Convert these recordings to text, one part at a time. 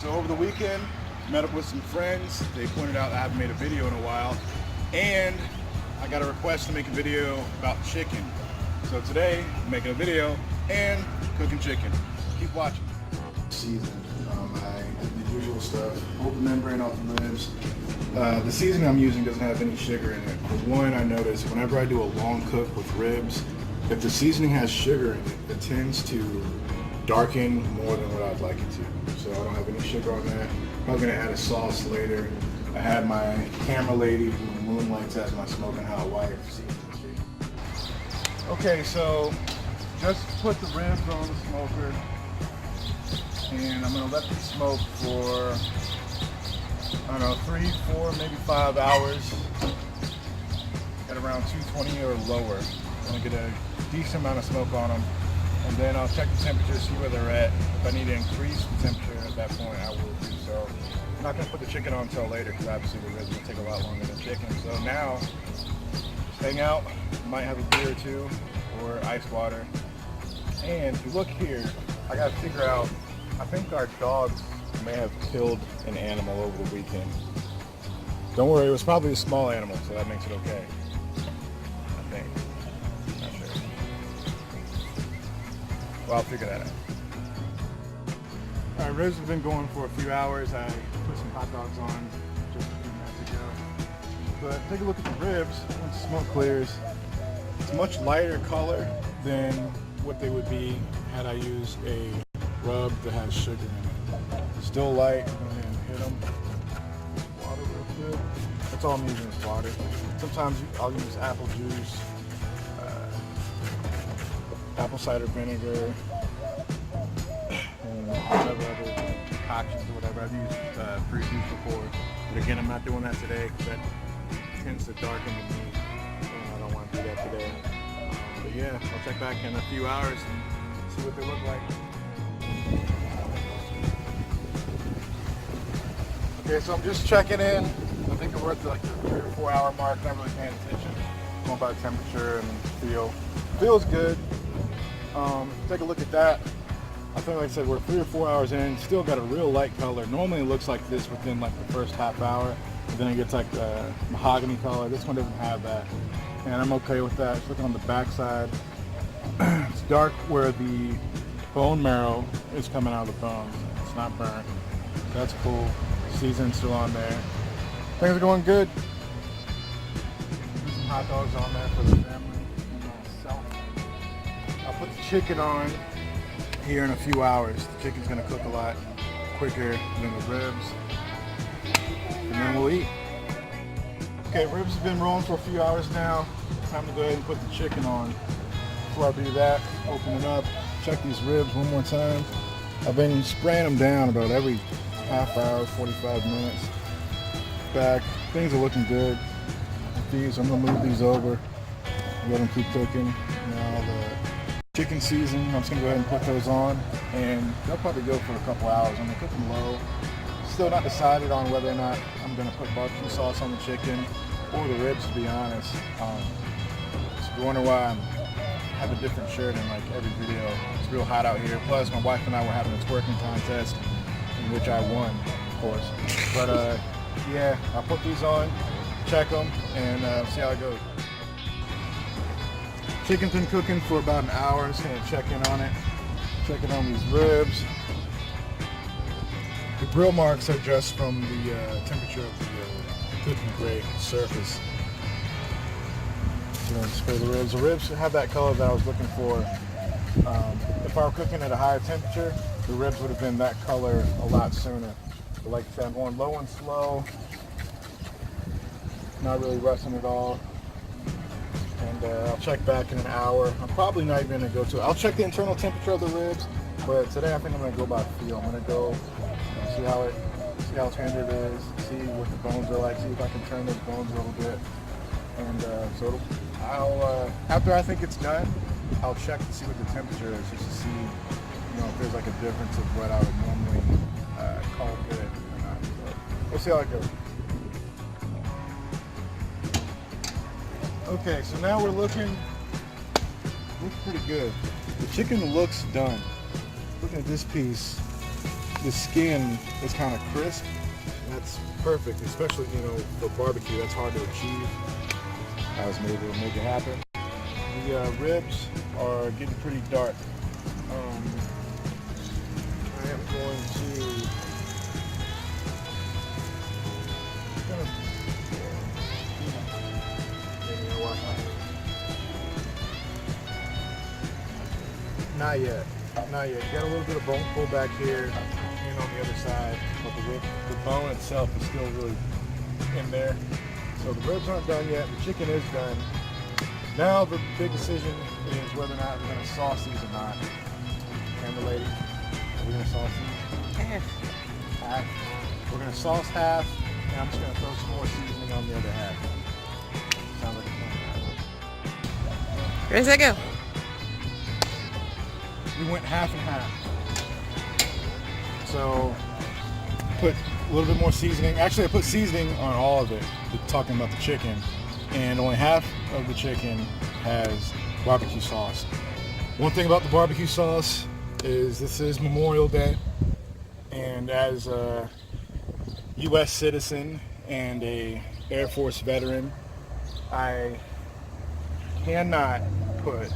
So over the weekend, met up with some friends. They pointed out I haven't made a video in a while, and I got a request to make a video about chicken. So today, I'm making a video and cooking chicken. Keep watching. Season. I did the usual stuff. Pulled the membrane off the ribs. The seasoning I'm using doesn't have any sugar in it. For one, I notice whenever I do a long cook with ribs, if the seasoning has sugar in it, it tends to darken more than what I'd like it to. So I don't have any sugar on that. I'm probably gonna add a sauce later. I had my camera lady who moonlights as my smoking hot white. Okay, so just put the ribs on the smoker, and I'm gonna let them smoke for, I don't know, 3, 4, maybe 5 hours at around 220 or lower. I'm gonna get a decent amount of smoke on them, and then I'll check the temperature, see where they're at. If I need to increase the temperature at that point, I will do so. I'm not gonna put the chicken on until later because obviously the ribs will take a lot longer than chicken. So now, just hang out, might have a beer or two, or ice water. And if you look here, I gotta figure out, I think our dogs may have killed an animal over the weekend. Don't worry, it was probably a small animal, so that makes it okay. I think. Not sure. Well, I'll figure that out. Alright, ribs have been going for a few hours. I put some hot dogs on just a few minutes ago. But take a look at the ribs once the smoke clears. It's much lighter color than what they would be had I used a rub that has sugar in it. Still light. Go ahead and hit them. Water real good. That's all I'm using is water. Sometimes I'll use apple juice, apple cider vinegar, and whatever other concoctions or whatever. I've used fruit juice before, but again, I'm not doing that today because that tends to darken the meat, and I don't want to do that today. But yeah, I'll check back in a few hours and see what they look like. Okay, so I'm just checking in. I think we're at like the 3 or 4 hour mark. Not really paying attention. Going by temperature and feel. Feels good. Take a look at that. I think, like I said, we're 3 or 4 hours in. Still got a real light color. Normally it looks like this within like the first half hour. And then it gets like the mahogany color. This one doesn't have that, and I'm okay with that. Just looking on the back side, it's dark where the bone marrow is coming out of the bones. It's not burnt. That's cool. Season's still on there. Things are going good. Put some hot dogs on there for the family and myself. I'll put the chicken on here in a few hours. The chicken's gonna cook a lot quicker than the ribs, and then we'll eat. Okay, ribs have been rolling for a few hours now. Time to go ahead and put the chicken on. Before I do that, open it up, check these ribs one more time. I've been spraying them down about every half hour, 45 minutes. Back, things are looking good. With these, I'm gonna move these over, let them keep cooking. Now the chicken season, I'm just gonna go ahead and put those on, and they'll probably go for a couple hours. I'm gonna cook them low. Still not decided on whether or not I'm gonna put barbecue sauce on the chicken or the ribs, to be honest. If you wonder why I have a different shirt in like every video, it's real hot out here. Plus, my wife and I were having a twerking contest in which I won, of course. But yeah, I'll put these on, check them, and see how it goes. Chicken's been cooking for about an hour. I'm just gonna check in on it, check in on these ribs. The grill marks are just from the temperature of the cooking grate surface. So I'm gonna spray the ribs. The ribs have that color that I was looking for. If I were cooking at a higher temperature, the ribs would have been that color a lot sooner. But like I said, I'm going low and slow, not really rushing at all. And I'll check back in an hour. I'm probably not even gonna go to it. I'll check the internal temperature of the ribs, but today I think I'm gonna go by feel. I'm gonna go see how tender it is, see what the bones are like, see if I can turn those bones a little bit. And so I'll after I think it's done, I'll check to see what the temperature is, just to see, if there's like a difference of what I would normally call good or not. So we'll see how it goes. Okay, so now we're looks pretty good. The chicken looks done. Looking at this piece, the skin is kind of crisp. That's perfect, especially, you know, for barbecue. That's hard to achieve. I was able to make it happen. The ribs are getting pretty dark. I am going to Not yet. Not yet. You got a little bit of bone pull back here and on the other side, but the bone itself is still really in there. So the ribs aren't done yet. The chicken is done. Now the big decision is whether or not we're going to sauce these or not. And the lady, are we going to sauce these? Half. We're going to sauce half, and I'm just going to throw some more seasoning on the other half. Sounds like a plan. Ready, set, go. We went half and half. So put a little bit more seasoning. Actually, I put seasoning on all of it, talking about the chicken. And only half of the chicken has barbecue sauce. One thing about the barbecue sauce is this is Memorial Day. And as a U.S. citizen and a Air Force veteran, I cannot put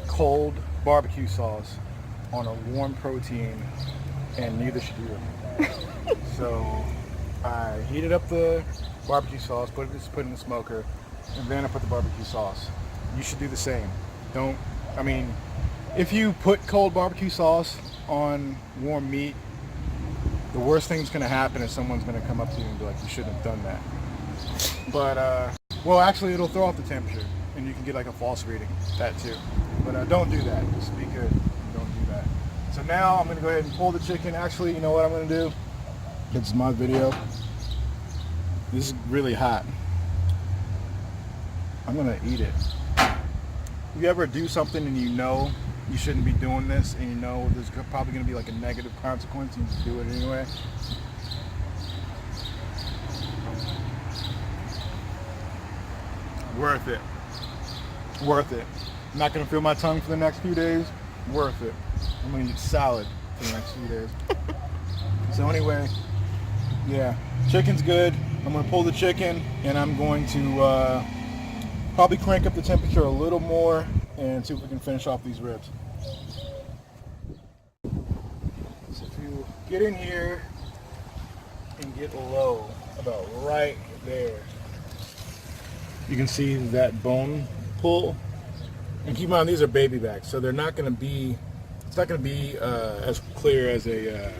cold barbecue sauce on a warm protein, and neither should you. So I heated up the barbecue sauce, put it in the smoker, and then I put the barbecue sauce. You should do the same. If you put cold barbecue sauce on warm meat, the worst thing that's going to happen is someone's going to come up to you and be like, you shouldn't have done that. But, well, actually, it'll throw off the temperature, and you can get like a false reading, that too. But don't do that. Just be good. Don't do that. So now I'm going to go ahead and pull the chicken. Actually, you know what I'm going to do? It's my video. This is really hot. I'm going to eat it. If you ever do something and you know you shouldn't be doing this, and you know there's probably going to be like a negative consequence, and you just do it anyway. Worth it. Worth it. I'm not going to feel my tongue for the next few days. Worth it. I'm going to eat salad for the next few days. So anyway, yeah, chicken's good. I'm going to pull the chicken, and I'm going to probably crank up the temperature a little more and see if we can finish off these ribs. So if you get in here and get low, about right there, you can see that bone pull. And keep in mind, these are baby backs, so they're not going to be, it's not going to be as clear as a,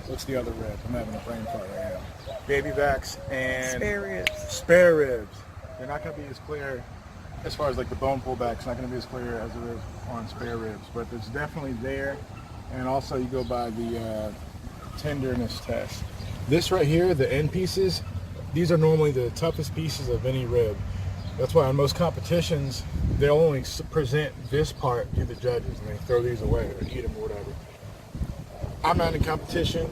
what's the other rib? I'm having a brain fart right now. Baby backs and spare ribs. Spare ribs. They're not going to be as clear as far as like the bone pullback. It's not going to be as clear as it is on spare ribs, but it's definitely there. And also you go by the tenderness test. This right here, the end pieces, these are normally the toughest pieces of any rib. That's why on most competitions, they'll only present this part to the judges and they throw these away or eat them or whatever. I'm not in competition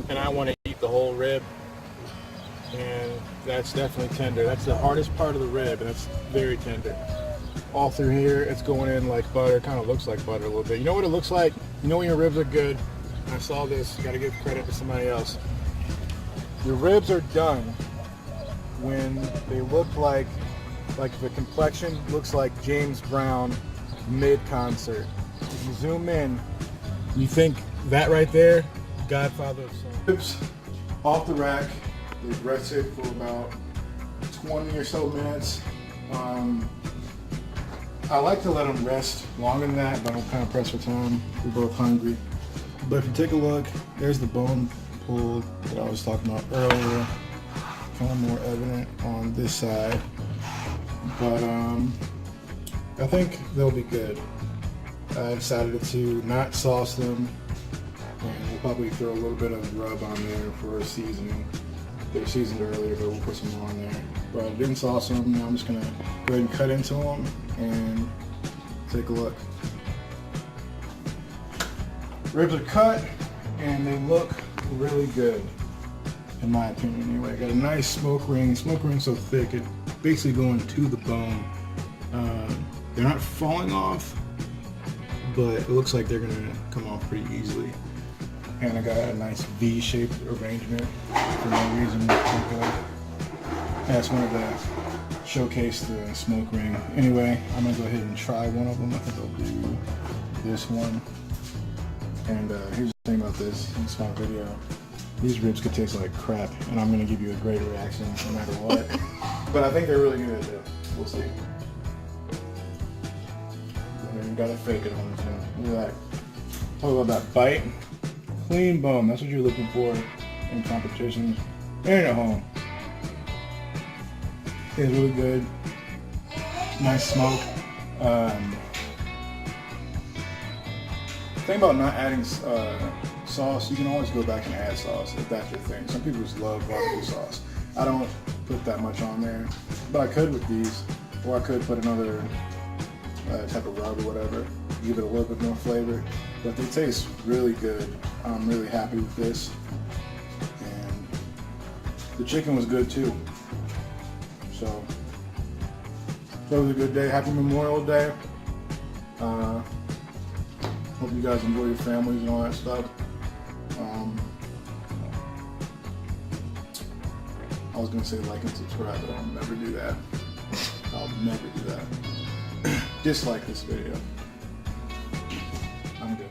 and I want to eat the whole rib, and that's definitely tender. That's the hardest part of the rib, and it's very tender. All through here, it's going in like butter. Kind of looks like butter a little bit. You know what it looks like? You know when your ribs are good? I saw this, you got to give credit to somebody else. Your ribs are done when they look like the complexion looks like James Brown mid-concert. If you zoom in, you think that right there, Godfather of Song. Ribs off the rack. They've rested for about 20 or so minutes. I like to let them rest longer than that, but I'm kind of pressed for time. We're both hungry. But if you take a look, there's the bone pull that I was talking about earlier. Kind of more evident on this side. But I think they'll be good. I decided to not sauce them, and we'll probably throw a little bit of rub on there for seasoning. They were seasoned earlier, but we'll put some more on there. But I didn't sauce them. Now I'm just gonna go ahead and cut into them and take a look. Ribs are cut and they look really good, in my opinion anyway. Got a nice smoke ring. Smoke ring so thick it basically going to the bone. They're not falling off, but it looks like they're gonna come off pretty easily. And I got a nice V-shaped arrangement for no reason in particular. I just wanted to showcase the smoke ring. Anyway, I'm gonna go ahead and try one of them. I think I'll do this one. And here's the thing about this small video. These ribs could taste like crap, and I'm gonna give you a great reaction no matter what. But I think they're really good though. We'll see. And you gotta fake it on this one. Look at that. Talk about that bite. Clean bone. That's what you're looking for in competitions and at home. It's really good. Nice smoke. The thing about not adding sauce, you can always go back and add sauce if that's your thing. Some people just love barbecue sauce. I don't put that much on there, but I could with these, or I could put another type of rub or whatever, give it a little bit more flavor. But they taste really good. I'm really happy with this, and the chicken was good too. So it was a good day. Happy Memorial Day. Hope you guys enjoy your families and all that stuff. I was gonna say like and subscribe, but I'll never do that. I'll never do that. Dislike this video. I'm good.